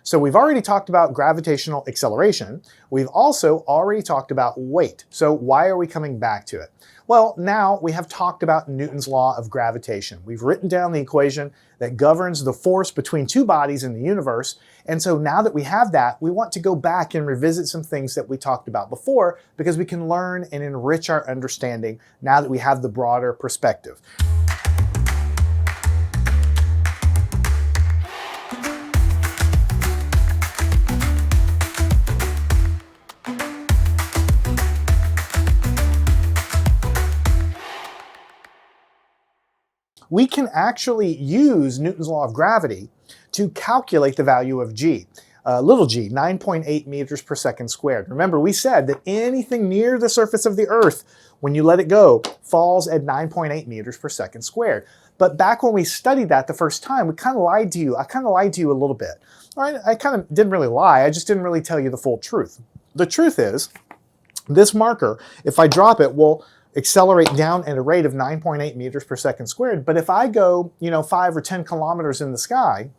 So we've already talked about gravitational acceleration. We've also already talked about weight. So why are we coming back to it? Well, now we have talked about Newton's law of gravitation. We've written down the equation that governs the force between two bodies in the universe. And so now that we have that, we want to go back and revisit some things that we talked about before because we can learn and enrich our understanding now that we have the broader perspective. We can actually use Newton's law of gravity to calculate the value of g, little g, 9.8 meters per second squared. Remember, we said that anything near the surface of the Earth, when you let it go, falls at 9.8 meters per second squared. But back when we studied that the first time, we kind of lied to you. I kind of lied to you a little bit. All right, I kind of didn't really lie. I just didn't really tell you the full truth. The truth is, this marker, if I drop it, will accelerate down at a rate of 9.8 meters per second squared. But if I go, 5 or 10 kilometers in the sky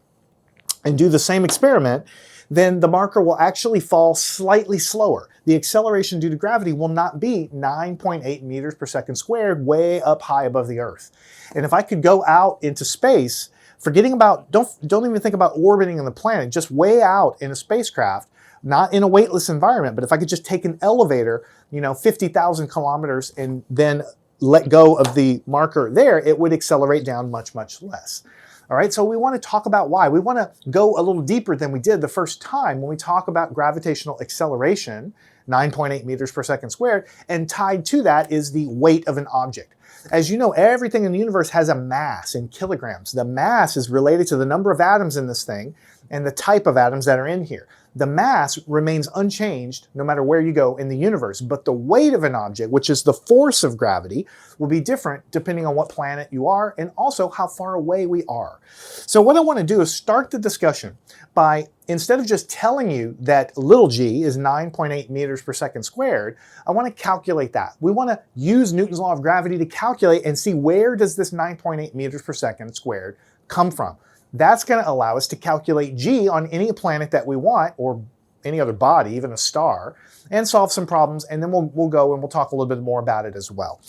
and do the same experiment, then the marker will actually fall slightly slower. The acceleration due to gravity will not be 9.8 meters per second squared way up high above the Earth. And if I could go out into space, forgetting about, don't even think about orbiting on the planet, just way out in a spacecraft, not in a weightless environment, but if I could just take an elevator, 50,000 kilometers and then let go of the marker there, it would accelerate down much, much less. All right, so we want to talk about why. We want to go a little deeper than we did the first time when we talk about gravitational acceleration, 9.8 meters per second squared, and tied to that is the weight of an object. As you know, everything in the universe has a mass in kilograms. The mass is related to the number of atoms in this thing and the type of atoms that are in here. The mass remains unchanged no matter where you go in the universe, but the weight of an object, which is the force of gravity, will be different depending on what planet you are and also how far away we are. So what I want to do is start the discussion by, instead of just telling you that little g is 9.8 meters per second squared, I want to calculate that. We want to use Newton's law of gravity to calculate and see where does this 9.8 meters per second squared come from. That's going to allow us to calculate g on any planet that we want, or any other body, even a star, and solve some problems, and then we'll go and we'll talk a little bit more about it as well.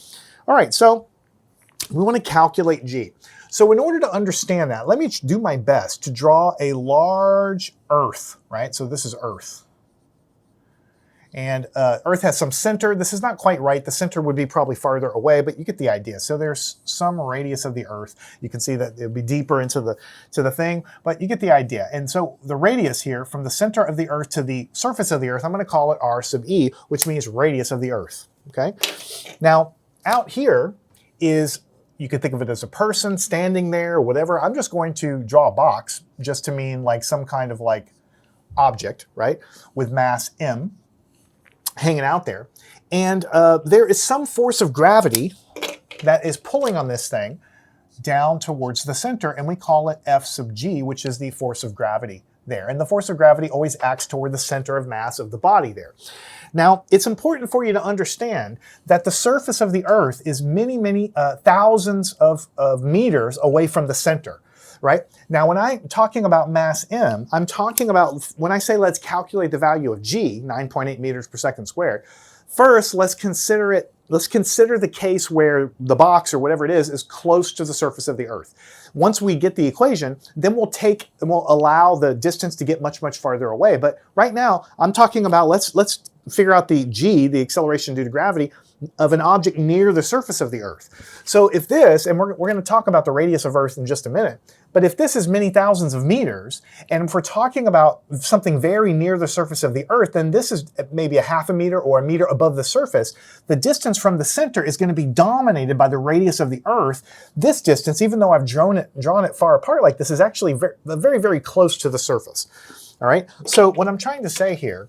All right, so we want to calculate g. So in order to understand that, let me do my best to draw a large Earth, right? So this is Earth. And Earth has some center. This is not quite right. The center would be probably farther away, but you get the idea. So there's some radius of the Earth. You can see that it would be deeper into the thing, but you get the idea. And so the radius here from the center of the Earth to the surface of the Earth, I'm going to call it r sub e, which means radius of the Earth. Okay. Now out here is, you could think of it as a person standing there or whatever. I'm just going to draw a box just to mean like some kind of like object, right, with mass m hanging out there. And there is some force of gravity that is pulling on this thing down towards the center, and we call it F sub g, which is the force of gravity there. And the force of gravity always acts toward the center of mass of the body there. Now, it's important for you to understand that the surface of the Earth is many, many thousands of meters away from the center. Right? Now, when I'm talking about mass m, I'm talking about, when I say let's calculate the value of g, 9.8 meters per second squared, first let's consider the case where the box or whatever it is close to the surface of the Earth. Once we get the equation, then we'll allow the distance to get much, much farther away. But right now, I'm talking about, let's figure out the g, the acceleration due to gravity, of an object near the surface of the Earth. So if this, and we're going to talk about the radius of Earth in just a minute, but if this is many thousands of meters, and if we're talking about something very near the surface of the Earth, then this is maybe a half a meter or a meter above the surface. The distance from the center is going to be dominated by the radius of the Earth. This distance, even though I've drawn it far apart like this, is actually very, very, very close to the surface. All right. So what I'm trying to say here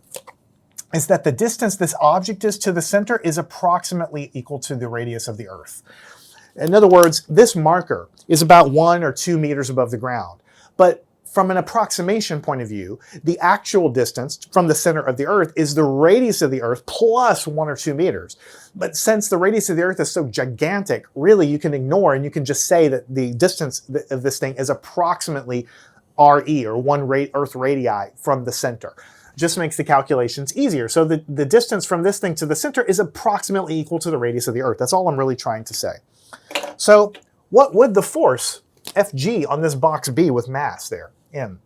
is that the distance this object is to the center is approximately equal to the radius of the Earth. In other words, this marker is about 1 or 2 meters above the ground. But from an approximation point of view, the actual distance from the center of the Earth is the radius of the Earth plus 1 or 2 meters. But since the radius of the Earth is so gigantic, really you can ignore and you can just say that the distance of this thing is approximately RE, or 1 Earth radii from the center. Just makes the calculations easier. So the distance from this thing to the center is approximately equal to the radius of the Earth. That's all I'm really trying to say. So what would the force Fg on this box be with mass there, m?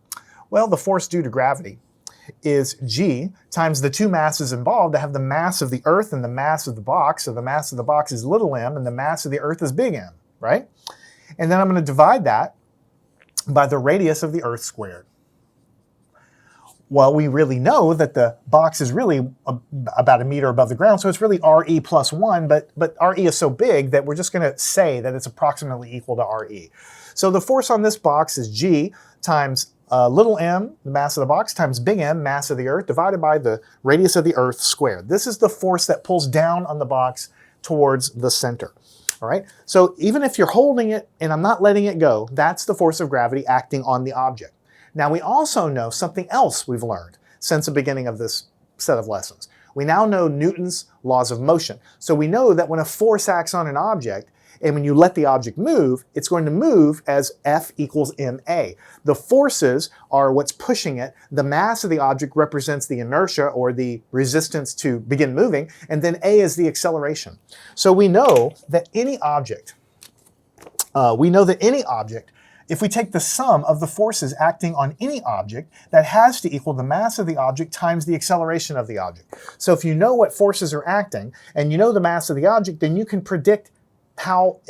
Well, the force due to gravity is g times the two masses involved. I have the mass of the Earth and the mass of the box. So the mass of the box is little m and the mass of the Earth is big M, right? And then I'm going to divide that by the radius of the Earth squared. Well, we really know that the box is really about a meter above the ground, so it's really RE plus 1, but RE is so big that we're just going to say that it's approximately equal to RE. So the force on this box is g times little m, the mass of the box, times big M, mass of the Earth, divided by the radius of the Earth squared. This is the force that pulls down on the box towards the center. All right? So even if you're holding it and I'm not letting it go, that's the force of gravity acting on the object. Now, we also know something else we've learned since the beginning of this set of lessons. We now know Newton's laws of motion. So we know that when a force acts on an object, and when you let the object move, it's going to move as F equals ma. The forces are what's pushing it. The mass of the object represents the inertia or the resistance to begin moving, and then a is the acceleration. So we know that any object, if we take the sum of the forces acting on any object, that has to equal the mass of the object times the acceleration of the object. So if you know what forces are acting and you know the mass of the object, then you can predict how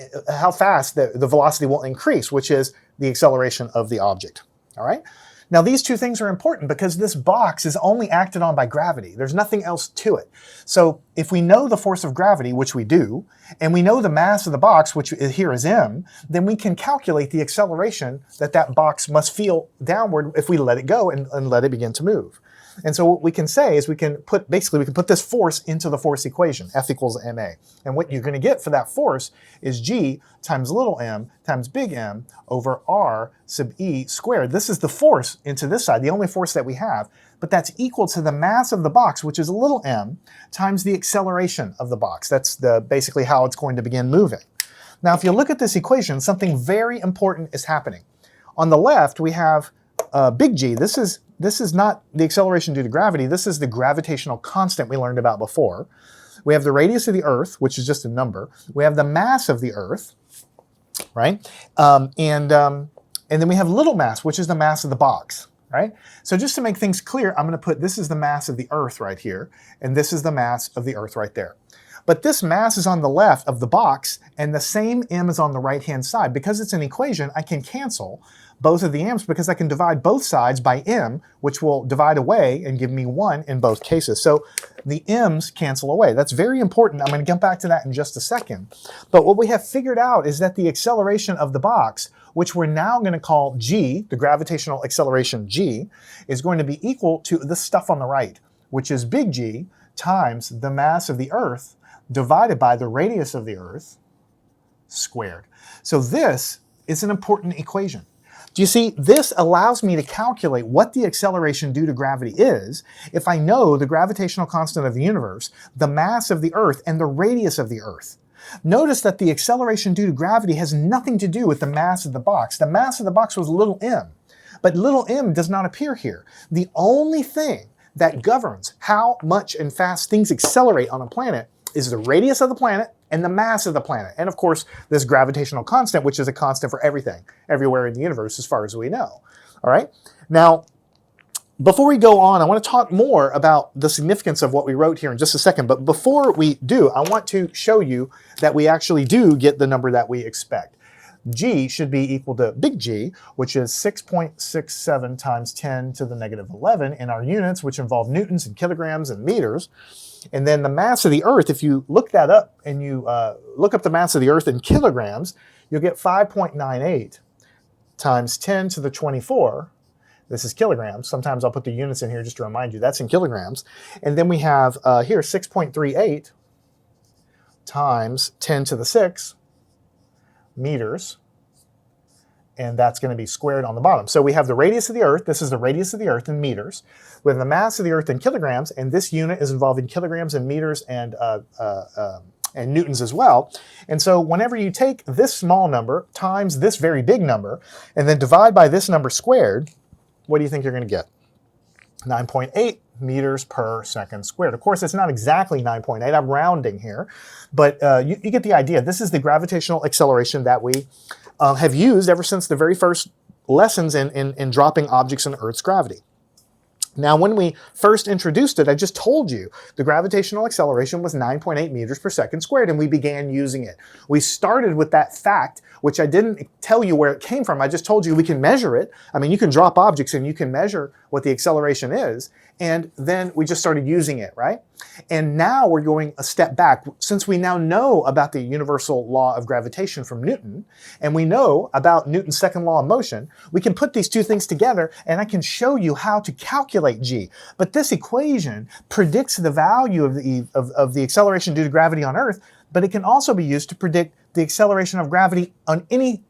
fast the velocity will increase, which is the acceleration of the object. All right? Now, these two things are important because this box is only acted on by gravity. There's nothing else to it. So if we know the force of gravity, which we do, and we know the mass of the box, which here is m, then we can calculate the acceleration that box must feel downward if we let it go and let it begin to move. And so what we can say is we can put this force into the force equation, F equals ma. And what you're going to get for that force is g times little m times big M over r sub e squared. This is the force into this side, the only force that we have, but that's equal to the mass of the box, which is little m, times the acceleration of the box. That's basically how it's going to begin moving. Now, if you look at this equation, something very important is happening. On the left, we have big G. This is not the acceleration due to gravity. This is the gravitational constant we learned about before. We have the radius of the Earth, which is just a number. We have the mass of the Earth, right? And then we have little mass, which is the mass of the box, right? So just to make things clear, I'm going to put this is the mass of the Earth right here, and this is the mass of the Earth right there. But this mass is on the left of the box, and the same m is on the right-hand side. Because it's an equation, I can cancel both of the m's because I can divide both sides by m, which will divide away and give me 1 in both cases. So the m's cancel away. That's very important. I'm going to get back to that in just a second. But what we have figured out is that the acceleration of the box, which we're now going to call g, the gravitational acceleration g, is going to be equal to this stuff on the right, which is big G times the mass of the Earth divided by the radius of the Earth squared. So this is an important equation. Do you see, this allows me to calculate what the acceleration due to gravity is if I know the gravitational constant of the universe, the mass of the Earth, and the radius of the Earth. Notice that the acceleration due to gravity has nothing to do with the mass of the box. The mass of the box was little m, but little m does not appear here. The only thing that governs how much and fast things accelerate on a planet is the radius of the planet and the mass of the planet. And of course, this gravitational constant, which is a constant for everything, everywhere in the universe as far as we know. All right? Now, before we go on, I want to talk more about the significance of what we wrote here in just a second. But before we do, I want to show you that we actually do get the number that we expect. G should be equal to big G, which is 6.67 times 10 to the negative 11 in our units, which involve newtons and kilograms and meters. And then the mass of the Earth, if you look that up and you look up the mass of the Earth in kilograms, you'll get 5.98 times 10 to the 24. This is kilograms. Sometimes I'll put the units in here just to remind you. That's in kilograms. And then we have here 6.38 times 10 to the 6 meters. And that's going to be squared on the bottom. So we have the radius of the Earth. This is the radius of the Earth in meters. We have the mass of the Earth in kilograms, and this unit is involving kilograms and meters and and newtons as well. And so whenever you take this small number times this very big number, and then divide by this number squared, what do you think you're going to get? 9.8 meters per second squared. Of course, it's not exactly 9.8. I'm rounding here, but you get the idea. This is the gravitational acceleration that we have used ever since the very first lessons in dropping objects in Earth's gravity. Now, when we first introduced it, I just told you the gravitational acceleration was 9.8 meters per second squared, and we began using it. We started with that fact, which I didn't tell you where it came from. I just told you we can measure it. I mean, you can drop objects and you can measure what the acceleration is, and then we just started using it, right? And now we're going a step back. Since we now know about the universal law of gravitation from Newton, and we know about Newton's second law of motion, we can put these two things together, and I can show you how to calculate g. But this equation predicts the value of the acceleration due to gravity on Earth, but it can also be used to predict the acceleration of gravity on any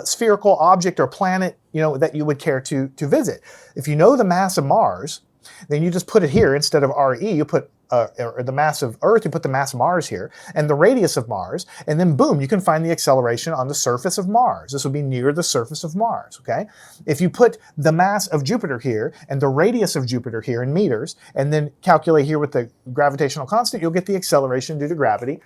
spherical object or planet, that you would care to visit. If you know the mass of Mars, then you just put it here instead of RE. You put or the mass of Earth, you put the mass of Mars here, and the radius of Mars, and then boom, you can find the acceleration on the surface of Mars. This would be near the surface of Mars, okay? If you put the mass of Jupiter here and the radius of Jupiter here in meters, and then calculate here with the gravitational constant, you'll get the acceleration due to gravity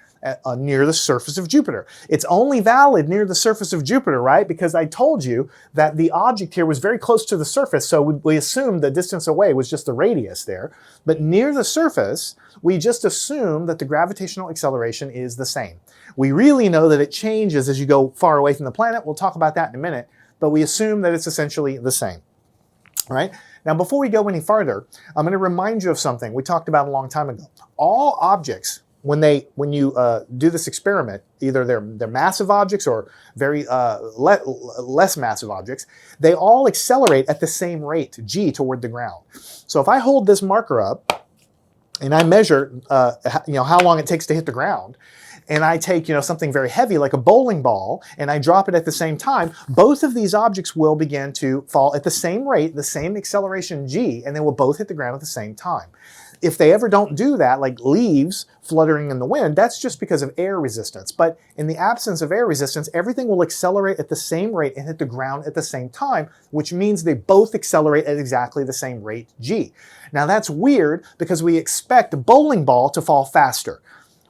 near the surface of Jupiter. It's only valid near the surface of Jupiter, right? Because I told you that the object here was very close to the surface, so we assumed the distance away was just the radius there. But near the surface, we just assume that the gravitational acceleration is the same. We really know that it changes as you go far away from the planet. We'll talk about that in a minute, but we assume that it's essentially the same. All right? Now, before we go any farther, I'm going to remind you of something we talked about a long time ago. All objects, when you do this experiment, either they're massive objects or very less massive objects, they all accelerate at the same rate, g, toward the ground. So if I hold this marker up and I measure how long it takes to hit the ground, and I take something very heavy like a bowling ball and I drop it at the same time, both of these objects will begin to fall at the same rate, the same acceleration g, and they will both hit the ground at the same time. If they ever don't do that, like leaves fluttering in the wind, that's just because of air resistance. But in the absence of air resistance, everything will accelerate at the same rate and hit the ground at the same time, which means they both accelerate at exactly the same rate, g. Now that's weird because we expect a bowling ball to fall faster.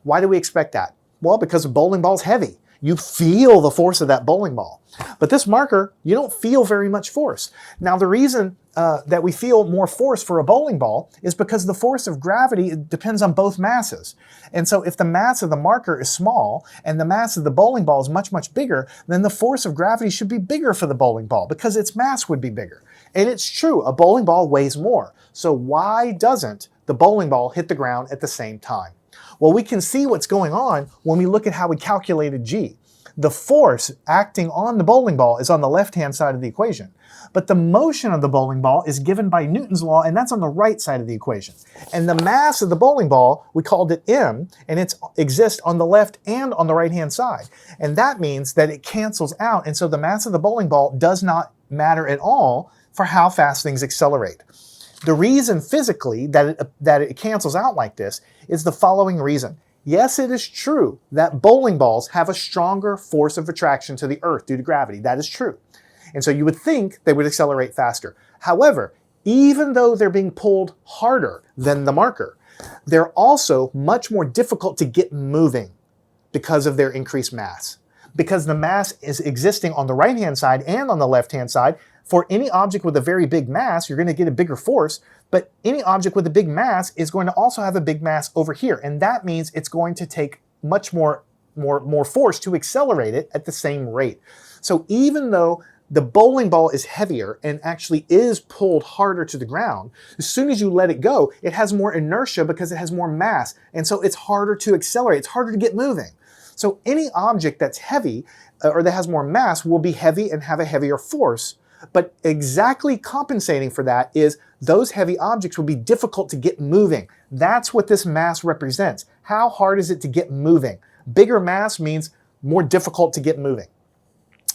Why do we expect that? Well, because a bowling ball is heavy. You feel the force of that bowling ball. But this marker, you don't feel very much force. Now, the reason that we feel more force for a bowling ball is because the force of gravity depends on both masses. And so if the mass of the marker is small and the mass of the bowling ball is much, much bigger, then the force of gravity should be bigger for the bowling ball because its mass would be bigger. And it's true, a bowling ball weighs more. So why doesn't the bowling ball hit the ground at the same time? Well, we can see what's going on when we look at how we calculated g. The force acting on the bowling ball is on the left-hand side of the equation. But the motion of the bowling ball is given by Newton's law, and that's on the right side of the equation. And the mass of the bowling ball, we called it m, and it exists on the left and on the right-hand side. And that means that it cancels out, and so the mass of the bowling ball does not matter at all for how fast things accelerate. The reason physically that it cancels out like this is the following reason. Yes, it is true that bowling balls have a stronger force of attraction to the Earth due to gravity. That is true. And so you would think they would accelerate faster. However, even though they're being pulled harder than the marker, they're also much more difficult to get moving because of their increased mass. Because the mass is existing on the right-hand side and on the left-hand side. For any object with a very big mass, you're going to get a bigger force, but any object with a big mass is going to also have a big mass over here, and that means it's going to take much more force to accelerate it at the same rate. So even though the bowling ball is heavier and actually is pulled harder to the ground, as soon as you let it go, it has more inertia because it has more mass, and so it's harder to accelerate, it's harder to get moving. So any object that's heavy or that has more mass will be heavy and have a heavier force. But exactly compensating for that is those heavy objects will be difficult to get moving. That's what this mass represents. How hard is it to get moving? Bigger mass means more difficult to get moving.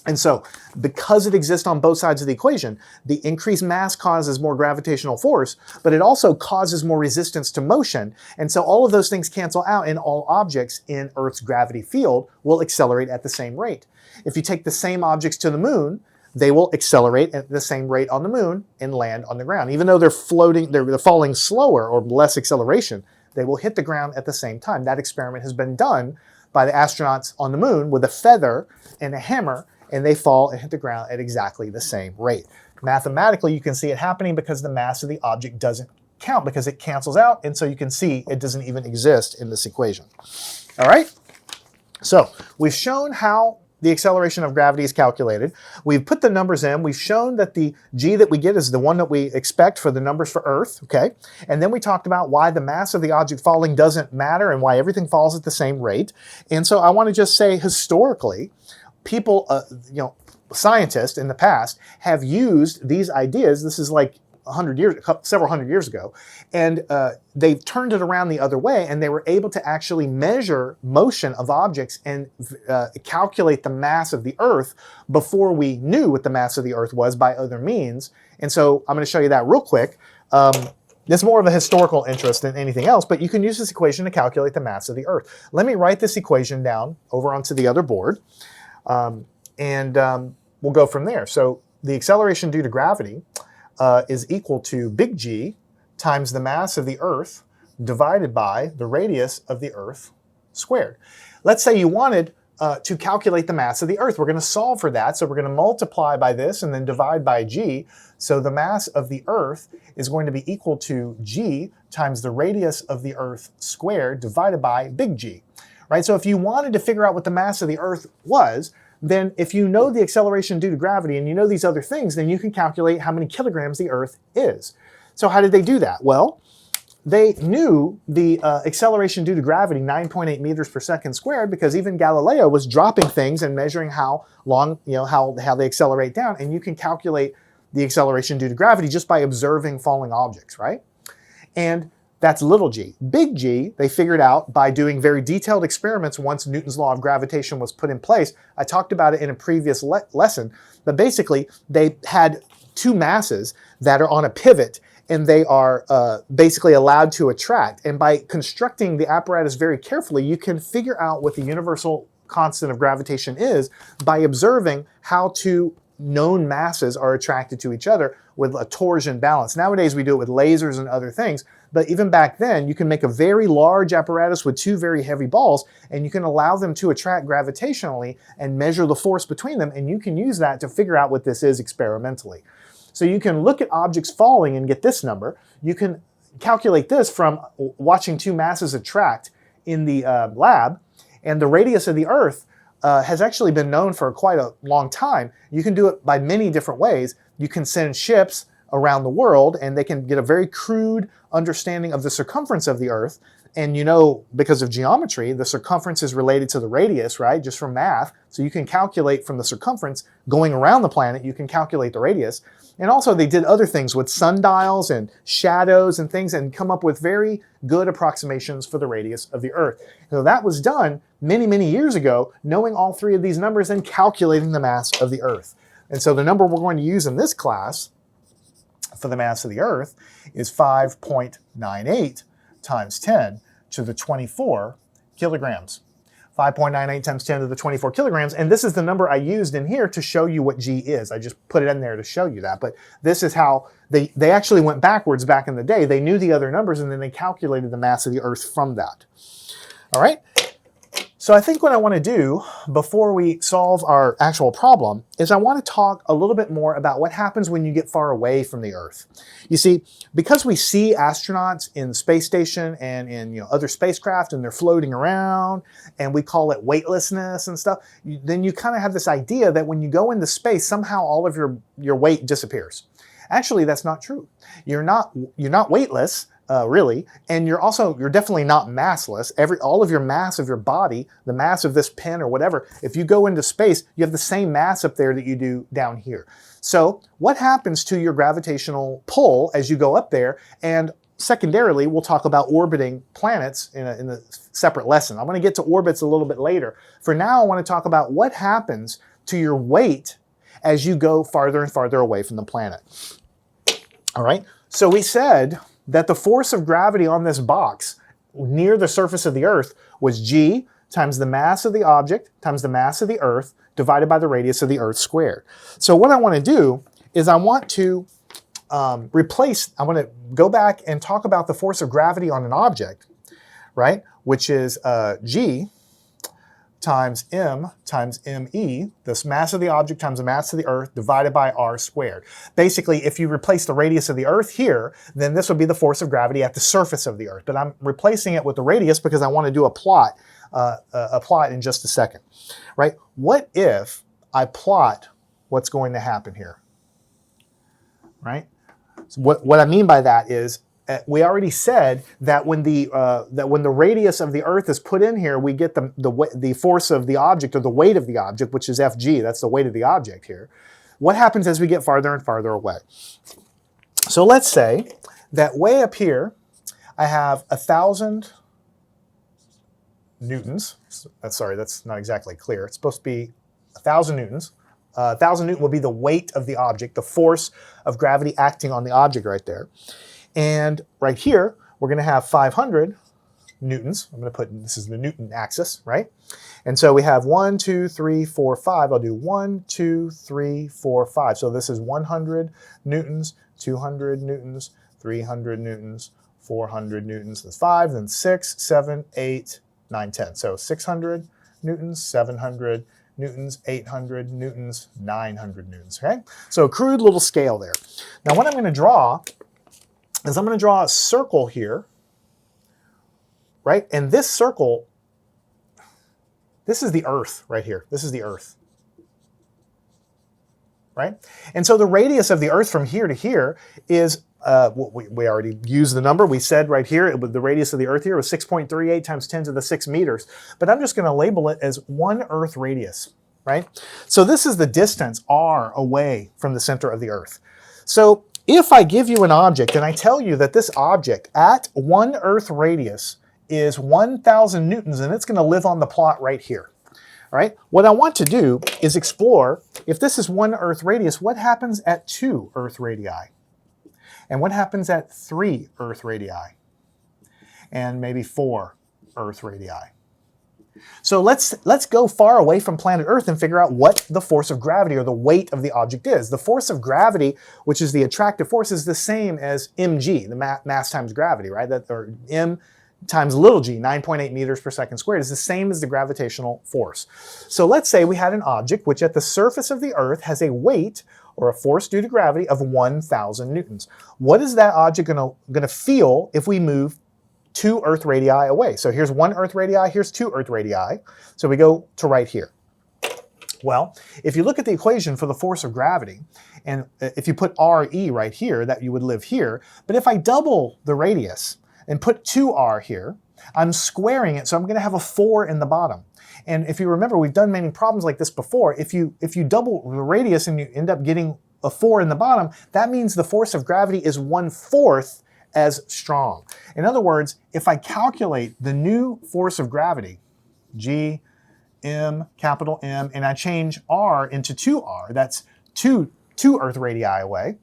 And so, because it exists on both sides of the equation, the increased mass causes more gravitational force, but it also causes more resistance to motion. And so all of those things cancel out, and all objects in Earth's gravity field will accelerate at the same rate. If you take the same objects to the moon, they will accelerate at the same rate on the moon and land on the ground. Even though they're floating, they're falling slower or less acceleration, they will hit the ground at the same time. That experiment has been done by the astronauts on the moon with a feather and a hammer, and they fall and hit the ground at exactly the same rate. Mathematically, you can see it happening because the mass of the object doesn't count, because it cancels out, and so you can see it doesn't even exist in this equation. All right? So we've shown how the acceleration of gravity is calculated. We've put the numbers in. We've shown that the g that we get is the one that we expect for the numbers for Earth, okay? And then we talked about why the mass of the object falling doesn't matter and why everything falls at the same rate. And so I want to just say, historically, people, scientists in the past have used these ideas. This is like several hundred years ago, and they've turned it around the other way, and they were able to actually measure motion of objects and calculate the mass of the Earth before we knew what the mass of the Earth was by other means. And so I'm going to show you that real quick. It's more of a historical interest than anything else, but you can use this equation to calculate the mass of the Earth. Let me write this equation down over onto the other board, and we'll go from there. So the acceleration due to gravity is equal to big G times the mass of the Earth divided by the radius of the Earth squared. Let's say you wanted to calculate the mass of the Earth. We're going to solve for that. So we're going to multiply by this and then divide by G. So the mass of the Earth is going to be equal to G times the radius of the Earth squared divided by big G. Right? So if you wanted to figure out what the mass of the Earth was, then if you know the acceleration due to gravity and you know these other things, then you can calculate how many kilograms the Earth is. So how did they do that? Well, they knew the acceleration due to gravity, 9.8 meters per second squared, because even Galileo was dropping things and measuring how long, how they accelerate down. And you can calculate the acceleration due to gravity just by observing falling objects, right? And that's little g. Big G, they figured out by doing very detailed experiments once Newton's law of gravitation was put in place. I talked about it in a previous lesson, but basically they had two masses that are on a pivot, and they are basically allowed to attract. And by constructing the apparatus very carefully, you can figure out what the universal constant of gravitation is by observing how two known masses are attracted to each other with a torsion balance. Nowadays we do it with lasers and other things, but even back then you can make a very large apparatus with two very heavy balls, and you can allow them to attract gravitationally and measure the force between them, and you can use that to figure out what this is experimentally. So you can look at objects falling and get this number. You can calculate this from watching two masses attract in the lab, and the radius of the Earth has actually been known for quite a long time. You can do it by many different ways. You can send ships around the world, and they can get a very crude understanding of the circumference of the Earth. And because of geometry, the circumference is related to the radius, right? Just from math. So you can calculate from the circumference going around the planet, you can calculate the radius. And also they did other things with sundials and shadows and things, and come up with very good approximations for the radius of the Earth. So that was done many, many years ago, knowing all three of these numbers and calculating the mass of the Earth. And so the number we're going to use in this class for the mass of the Earth is 5.98 times 10 to the 24 kilograms. 5.98 times 10 to the 24 kilograms. And this is the number I used in here to show you what G is. I just put it in there to show you that. But this is how they actually went backwards back in the day. They knew the other numbers, and then they calculated the mass of the Earth from that. All right? So I think what I want to do before we solve our actual problem is I want to talk a little bit more about what happens when you get far away from the Earth. You see, because we see astronauts in the space station and in other spacecraft, and they're floating around, and we call it weightlessness and stuff, then you kind of have this idea that when you go into space, somehow all of your weight disappears. Actually, that's not true. You're not weightless. Really, and you're definitely not massless. All of your mass of your body, the mass of this pen or whatever, if you go into space, you have the same mass up there that you do down here. So what happens to your gravitational pull as you go up there? And secondarily, we'll talk about orbiting planets in a separate lesson. I'm going to get to orbits a little bit later. For now, I want to talk about what happens to your weight as you go farther and farther away from the planet. All right, so we said that the force of gravity on this box near the surface of the Earth was G times the mass of the object times the mass of the Earth divided by the radius of the Earth squared. So what I want to do is I want to I want to go back and talk about the force of gravity on an object, right? Which is G times m e, this mass of the object times the mass of the Earth divided by r squared. Basically, if you replace the radius of the Earth here, then this would be the force of gravity at the surface of the Earth. But I'm replacing it with the radius because I want to do a plot in just a second, right? What if I plot what's going to happen here, right? So what I mean by that is we already said that when the radius of the Earth is put in here, we get the force of the object, or the weight of the object, which is Fg. That's the weight of the object here. What happens as we get farther and farther away? So let's say that way up here, I have 1,000 newtons. Sorry, that's not exactly clear. It's supposed to be 1,000 newtons. 1,000 newton will be the weight of the object, the force of gravity acting on the object right there. And right here, we're going to have 500 newtons. I'm going to put, this is the Newton axis, right? And so we have 1, 2, 3, 4, 5. I'll do 1, 2, 3, 4, 5. So this is 100 newtons, 200 newtons, 300 newtons, 400 newtons. That's 5, then 6, 7, 8, 9, 10. So 600 newtons, 700 newtons, 800 newtons, 900 newtons, okay? So a crude little scale there. Now what I'm going to draw is I'm going to draw a circle here, right? And this circle, this is the Earth right here. This is the Earth, right? And so the radius of the Earth from here to here is, we already used the number. We said right here, the radius of the Earth here was 6.38 times 10 to the 6 meters. But I'm just going to label it as 1 Earth radius, right? So this is the distance r away from the center of the Earth. So if I give you an object and I tell you that this object at 1 Earth radius is 1,000 newtons, and it's going to live on the plot right here, right? What I want to do is explore, if this is 1 Earth radius, what happens at 2 Earth radii? And what happens at 3 Earth radii? And maybe 4 Earth radii. So let's go far away from planet Earth and figure out what the force of gravity, or the weight of the object, is. The force of gravity, which is the attractive force, is the same as mg, the mass times gravity, right? Or m times little g, 9.8 meters per second squared, is the same as the gravitational force. So let's say we had an object which at the surface of the Earth has a weight, or a force due to gravity, of 1,000 newtons. What is that object gonna feel if we move 2 Earth radii away? So here's 1 Earth radii, here's 2 Earth radii. So we go to right here. Well, if you look at the equation for the force of gravity, and if you put RE right here, that you would live here, but if I double the radius and put 2r here, I'm squaring it, so I'm going to have a 4 in the bottom. And if you remember, we've done many problems like this before. If you double the radius and you end up getting a 4 in the bottom, that means the force of gravity is 1/4 as strong. In other words, if I calculate the new force of gravity, G, M, capital M, and I change R into 2R, that's 2 Earth radii away.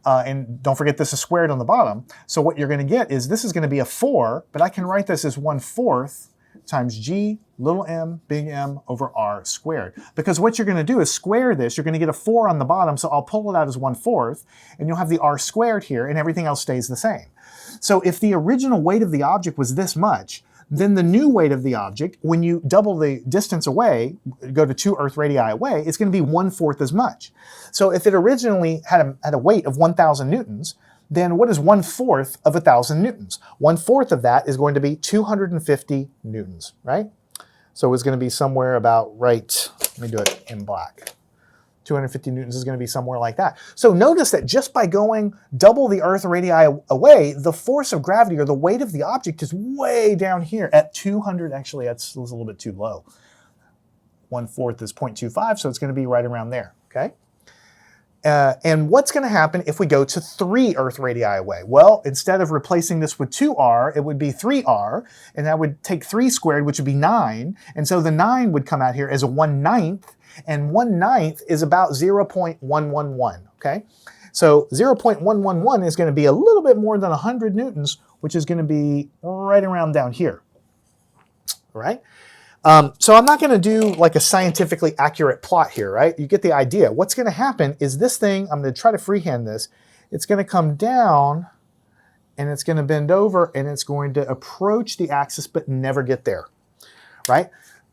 And don't forget this is squared on the bottom. So what you're going to get is this is going to be a 4, but I can write this as 1/4 times G, little m, big M over R squared. Because what you're going to do is square this. You're going to get a 4 on the bottom, so I'll pull it out as 1/4, and you'll have the R squared here, and everything else stays the same. So if the original weight of the object was this much, then the new weight of the object, when you double the distance away, go to 2 Earth radii away, it's going to be 1/4 as much. So if it originally had a weight of 1,000 newtons, then what is 1/4 of 1,000 newtons? 1/4 of that is going to be 250 newtons, right? So it's going to be somewhere about right, let me do it in black. 250 newtons is going to be somewhere like that. So notice that just by going double the Earth radii away, the force of gravity, or the weight of the object, is way down here at 200. Actually, that's a little bit too low. 1/4 is 0.25, so it's going to be right around there, okay? And what's going to happen if we go to 3 Earth radii away? Well, instead of replacing this with 2r, it would be 3r, and that would take 3 squared, which would be 9. And so the 9 would come out here as a 1/9, and 1/9 is about 0.111, okay? So 0.111 is going to be a little bit more than 100 newtons, which is going to be right around down here, all right? So I'm not going to do like a scientifically accurate plot here, right? You get the idea. What's going to happen is this thing, I'm going to try to freehand this. It's going to come down and it's going to bend over and it's going to approach the axis but never get there, right?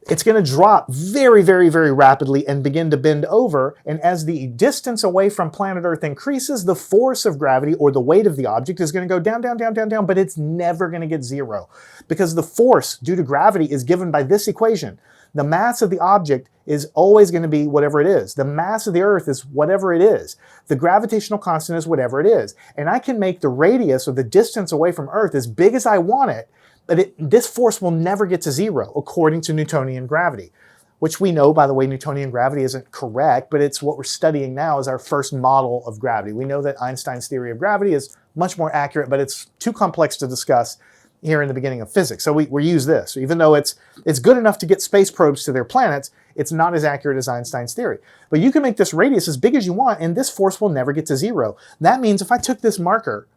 It's going to drop very, very, very rapidly and begin to bend over. And as the distance away from planet Earth increases, the force of gravity or the weight of the object is going to go down, down, down, down, down, but it's never going to get 0 because the force due to gravity is given by this equation. The mass of the object is always going to be whatever it is. The mass of the Earth is whatever it is. The gravitational constant is whatever it is. And I can make the radius or the distance away from Earth as big as I want it, but this force will never get to 0 according to Newtonian gravity, which we know, by the way, Newtonian gravity isn't correct, but it's what we're studying now as our first model of gravity. We know that Einstein's theory of gravity is much more accurate, but it's too complex to discuss here in the beginning of physics. So we use this. Even though it's good enough to get space probes to their planets, it's not as accurate as Einstein's theory. But you can make this radius as big as you want, and this force will never get to 0. That means if I took this marker,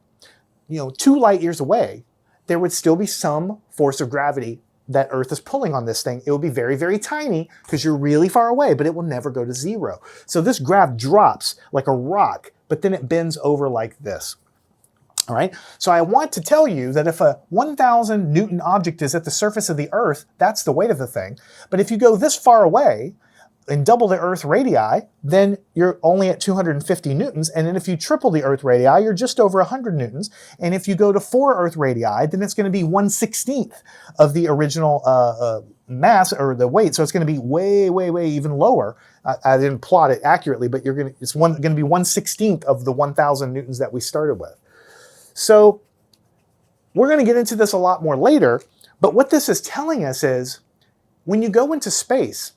2 light years away, there would still be some force of gravity that Earth is pulling on this thing. It will be very, very tiny because you're really far away, but it will never go to 0. So this graph drops like a rock, but then it bends over like this. All right, so I want to tell you that if a 1,000 Newton object is at the surface of the Earth, that's the weight of the thing. But if you go this far away and double the Earth radii, then you're only at 250 newtons. And then if you triple the Earth radii, you're just over 100 newtons. And if you go to 4 Earth radii, then it's going to be 1/16 of the original mass or the weight. So it's going to be way, way, way even lower. I didn't plot it accurately, but it's going to be 1/16 of the 1,000 newtons that we started with. So we're going to get into this a lot more later. But what this is telling us is when you go into space,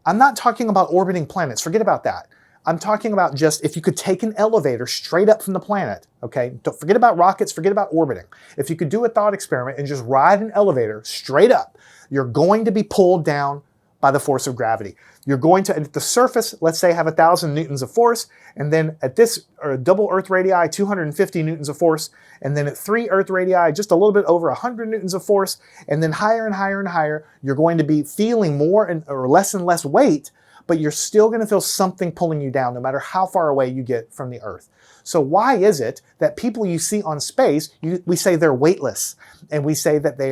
I'm not talking about orbiting planets. Forget about that. I'm talking about just if you could take an elevator straight up from the planet, okay? Don't forget about rockets, forget about orbiting. If you could do a thought experiment and just ride an elevator straight up, you're going to be pulled down by the force of gravity. You're going to, at the surface, let's say, have 1,000 newtons of force, and then at this double Earth radii, 250 newtons of force, and then at 3 Earth radii, just a little bit over 100 newtons of force, and then higher and higher and higher, you're going to be feeling more or less weight, but you're still going to feel something pulling you down no matter how far away you get from the Earth. So why is it that people you see on space, we say they're weightless, and we say that they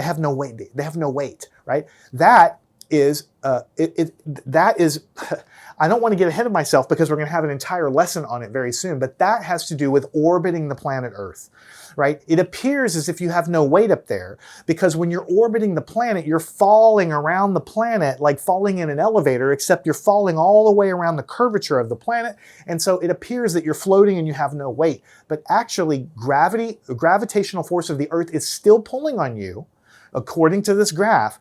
have no weight, right? That is, I don't want to get ahead of myself because we're going to have an entire lesson on it very soon, but that has to do with orbiting the planet Earth, right? It appears as if you have no weight up there because when you're orbiting the planet, you're falling around the planet like falling in an elevator, except you're falling all the way around the curvature of the planet. And so it appears that you're floating and you have no weight. But actually, the gravitational force of the Earth is still pulling on you, according to this graph,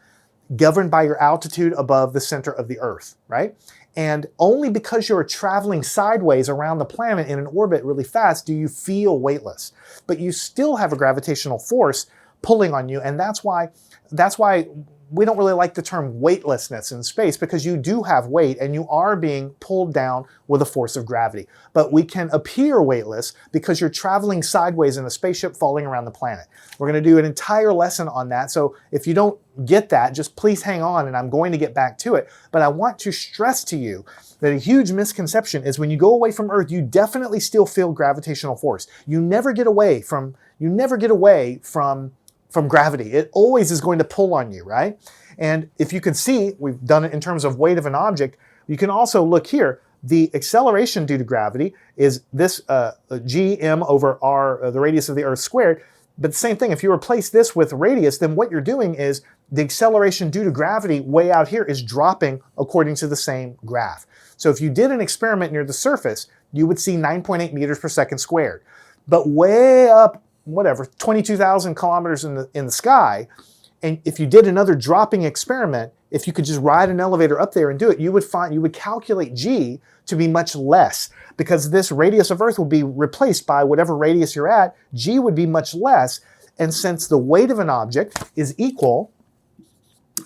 governed by your altitude above the center of the Earth, right? And only because you're traveling sideways around the planet in an orbit really fast do you feel weightless. But you still have a gravitational force pulling on you, and that's why we don't really like the term weightlessness in space, because you do have weight and you are being pulled down with a force of gravity. But we can appear weightless because you're traveling sideways in a spaceship falling around the planet. We're going to do an entire lesson on that. So if you don't get that, just please hang on and I'm going to get back to it. But I want to stress to you that a huge misconception is when you go away from Earth, you definitely still feel gravitational force. You never get away from gravity. It always is going to pull on you, right? And if you can see, we've done it in terms of weight of an object. You can also look here. The acceleration due to gravity is this gm over r, the radius of the Earth squared. But the same thing, if you replace this with radius, then what you're doing is the acceleration due to gravity way out here is dropping according to the same graph. So if you did an experiment near the surface, you would see 9.8 meters per second squared. But way up, whatever, 22,000 kilometers in the sky, And if you did another dropping experiment, if you could just ride an elevator up there and do it, you would calculate g to be much less, because this radius of Earth will be replaced by whatever radius you're at. G would be much less, and since the weight of an object is equal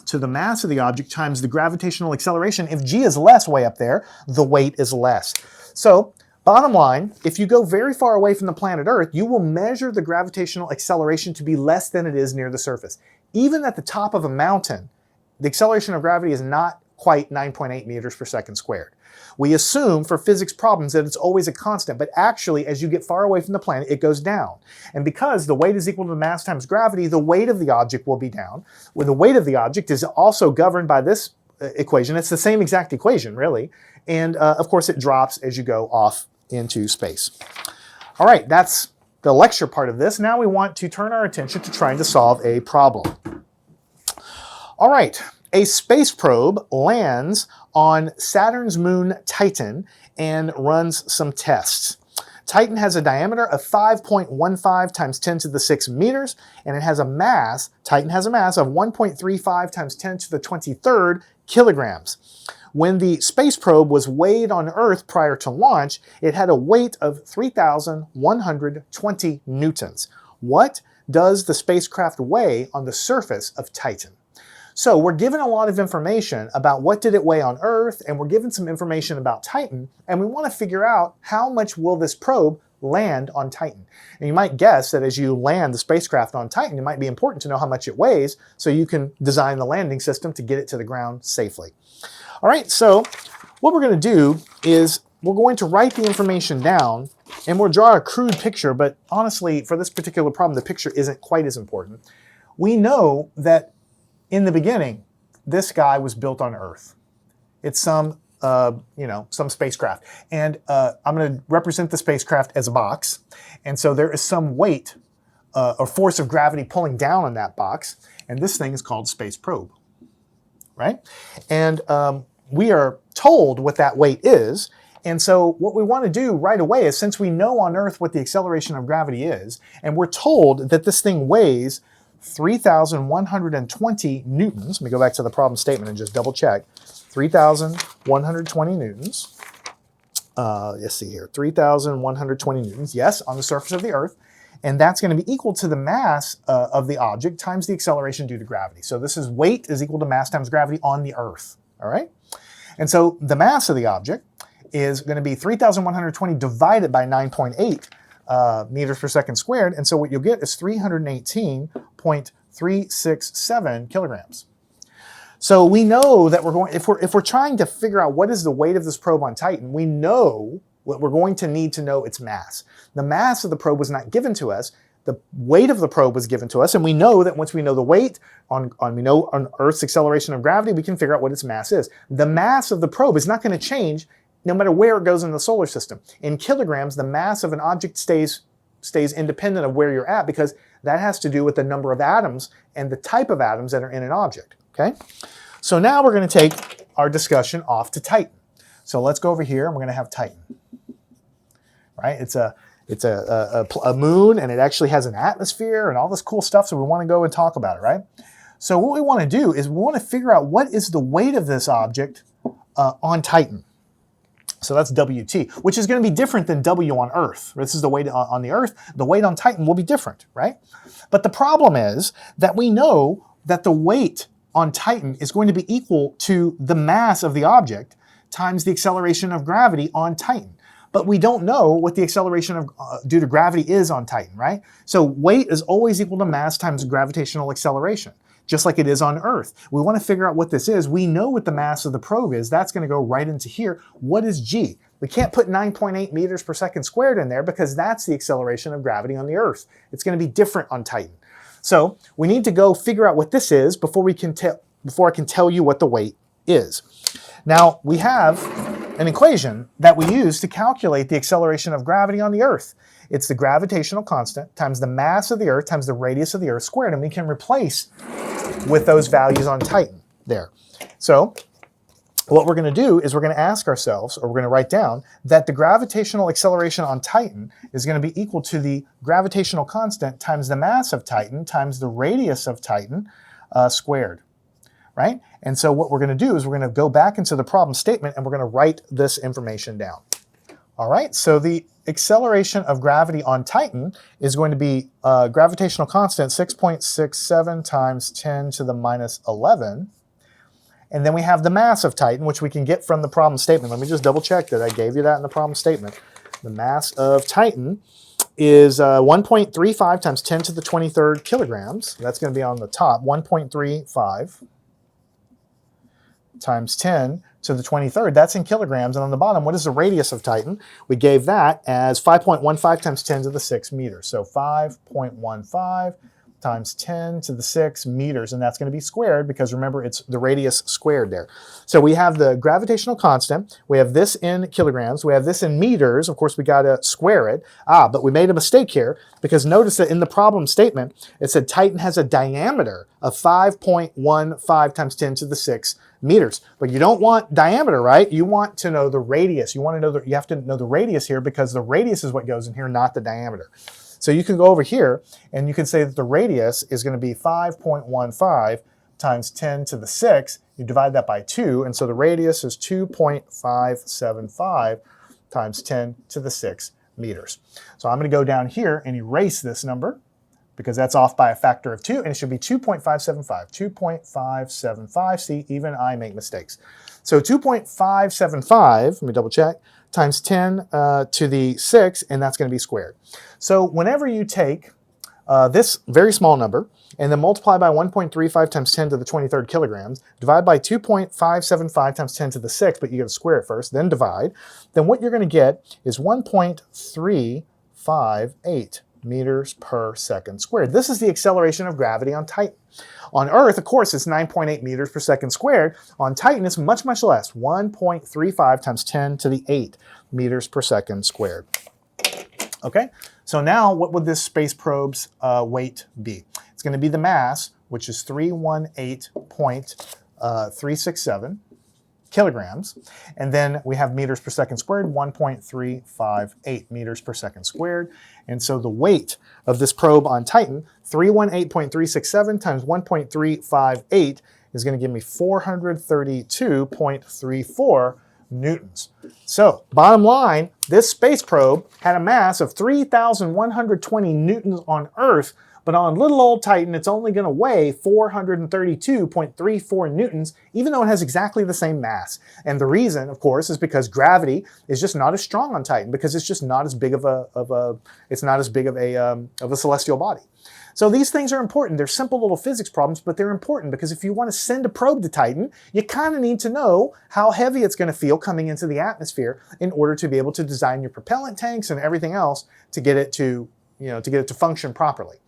to the mass of the object times the gravitational acceleration, if g is less way up there, the weight is less. So bottom line, if you go very far away from the planet Earth, you will measure the gravitational acceleration to be less than it is near the surface. Even at the top of a mountain, the acceleration of gravity is not quite 9.8 meters per second squared. We assume for physics problems that it's always a constant, but actually as you get far away from the planet, it goes down. And because the weight is equal to the mass times gravity, the weight of the object will be down. When the weight of the object is also governed by this equation. It's the same exact equation, really. And of course, it drops as you go off into space. All right, that's the lecture part of this. Now we want to turn our attention to trying to solve a problem. All right, a space probe lands on Saturn's moon Titan and runs some tests. Titan has a diameter of 5.15 times 10 to the 6 meters, and it has a mass, Titan has a mass of 1.35 times 10 to the 23rd kilograms. When the space probe was weighed on Earth prior to launch, it had a weight of 3,120 newtons. What does the spacecraft weigh on the surface of Titan? So we're given a lot of information about what did it weigh on Earth, and we're given some information about Titan, and we want to figure out how much will this probe land on Titan. And you might guess that as you land the spacecraft on Titan, it might be important to know how much it weighs so you can design the landing system to get it to the ground safely. All right, so what we're going to do is we're going to write the information down, and we'll draw a crude picture, but honestly, for this particular problem, the picture isn't quite as important. We know that in the beginning, this guy was built on Earth. It's some spacecraft. And I'm going to represent the spacecraft as a box. And so there is some weight or force of gravity pulling down on that box. And this thing is called space probe, right? And we are told what that weight is. And so what we want to do right away is, since we know on Earth what the acceleration of gravity is, and we're told that this thing weighs 3,120 newtons. Let me go back to the problem statement and just double check. 3,120 newtons. Let's see here. 3,120 newtons, yes, on the surface of the Earth. And that's going to be equal to the mass of the object times the acceleration due to gravity. So this is weight is equal to mass times gravity on the Earth. All right? And so the mass of the object is going to be 3,120 divided by 9.8. Meters per second squared, and so what you'll get is 318.367 kilograms. So we know that if we're trying to figure out what is the weight of this probe on Titan, we know what we're going to need to know its mass. The mass of the probe was not given to us. The weight of the probe was given to us, and we know that once we know the weight on Earth's acceleration of gravity, we can figure out what its mass is. The mass of the probe is not going to change no matter where it goes in the solar system. In kilograms, the mass of an object stays independent of where you're at, because that has to do with the number of atoms and the type of atoms that are in an object, okay? So now we're going to take our discussion off to Titan. So let's go over here and we're going to have Titan, right? It's a moon, and it actually has an atmosphere and all this cool stuff, so we want to go and talk about it, right? So what we want to do is we want to figure out what is the weight of this object on Titan. So that's WT, which is going to be different than W on Earth. This is the weight on the Earth. The weight on Titan will be different, right? But the problem is that we know that the weight on Titan is going to be equal to the mass of the object times the acceleration of gravity on Titan. But we don't know what the acceleration of due to gravity is on Titan, right? So weight is always equal to mass times gravitational acceleration, just like it is on Earth. We want to figure out what this is. We know what the mass of the probe is. That's going to go right into here. What is g? We can't put 9.8 meters per second squared in there because that's the acceleration of gravity on the Earth. It's going to be different on Titan. So we need to go figure out what this is before I can tell you what the weight is. Now, we have an equation that we use to calculate the acceleration of gravity on the Earth. It's the gravitational constant times the mass of the Earth times the radius of the Earth squared, and we can replace with those values on Titan there. So what we're going to do is we're going to ask ourselves, or we're going to write down, that the gravitational acceleration on Titan is going to be equal to the gravitational constant times the mass of Titan times the radius of Titan squared, right? And so what we're going to do is we're going to go back into the problem statement and we're going to write this information down. All right, so the acceleration of gravity on Titan is going to be gravitational constant 6.67 times 10 to the minus 11. And then we have the mass of Titan, which we can get from the problem statement. Let me just double check that I gave you that in the problem statement. The mass of Titan is 1.35 times 10 to the 23rd kilograms. That's going to be on the top, 1.35 times 10 to the 23rd. That's in kilograms. And on the bottom, what is the radius of Titan? We gave that as 5.15 times 10 to the 6 meters. So 5.15 times 10 to the 6 meters, and that's going to be squared because remember it's the radius squared there. So we have the gravitational constant, we have this in kilograms, we have this in meters, of course we got to square it, but we made a mistake here because notice that in the problem statement it said Titan has a diameter of 5.15 times 10 to the 6 meters, but you don't want diameter, right? You want to know the radius. You have to know the radius here because the radius is what goes in here, not the diameter. So you can go over here and you can say that the radius is going to be 5.15 times 10 to the 6. You divide that by 2, and so the radius is 2.575 times 10 to the 6 meters. So I'm going to go down here and erase this number because that's off by a factor of 2, and it should be 2.575. 2.575. See, even I make mistakes. So 2.575, let me double check, times 10 to the 6, and that's going to be squared. So whenever you take this very small number and then multiply by 1.35 times 10 to the 23rd kilograms, divide by 2.575 times 10 to the 6, but you got to square it first, then divide, then what you're going to get is 1.358 meters per second squared. This is the acceleration of gravity on Titan. On Earth, of course, it's 9.8 meters per second squared. On Titan, it's much, much less, 1.35 times 10 to the 8 meters per second squared. Okay, so now what would this space probe's weight be? It's going to be the mass, which is 318.367 kilograms, and then we have meters per second squared, 1.358 meters per second squared. And so the weight of this probe on Titan, 318.367 times 1.358 is going to give me 432.34 newtons. So bottom line, this space probe had a mass of 3,120 newtons on Earth, but on little old Titan, it's only going to weigh 432.34 newtons, even though it has exactly the same mass. And the reason, of course, is because gravity is just not as strong on Titan because it's just not as big of a celestial body. So these things are important. They're simple little physics problems, but they're important because if you want to send a probe to Titan, you kind of need to know how heavy it's going to feel coming into the atmosphere in order to be able to design your propellant tanks and everything else to get it to function properly.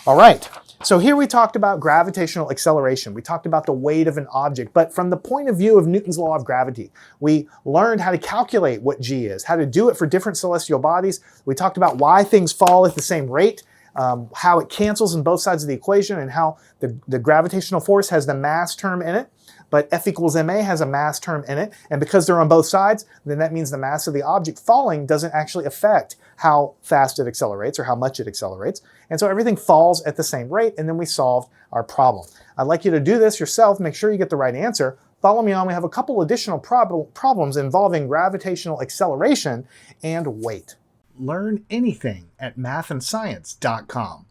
All right, so here we talked about gravitational acceleration. We talked about the weight of an object, but from the point of view of Newton's law of gravity, we learned how to calculate what g is, how to do it for different celestial bodies. We talked about why things fall at the same rate, how it cancels in both sides of the equation, and how the gravitational force has the mass term in it, but F equals ma has a mass term in it, and because they're on both sides, then that means the mass of the object falling doesn't actually affect how fast it accelerates or how much it accelerates. And so everything falls at the same rate, and then we solved our problem. I'd like you to do this yourself, make sure you get the right answer. Follow me on, we have a couple additional problems involving gravitational acceleration and weight. Learn anything at mathandscience.com.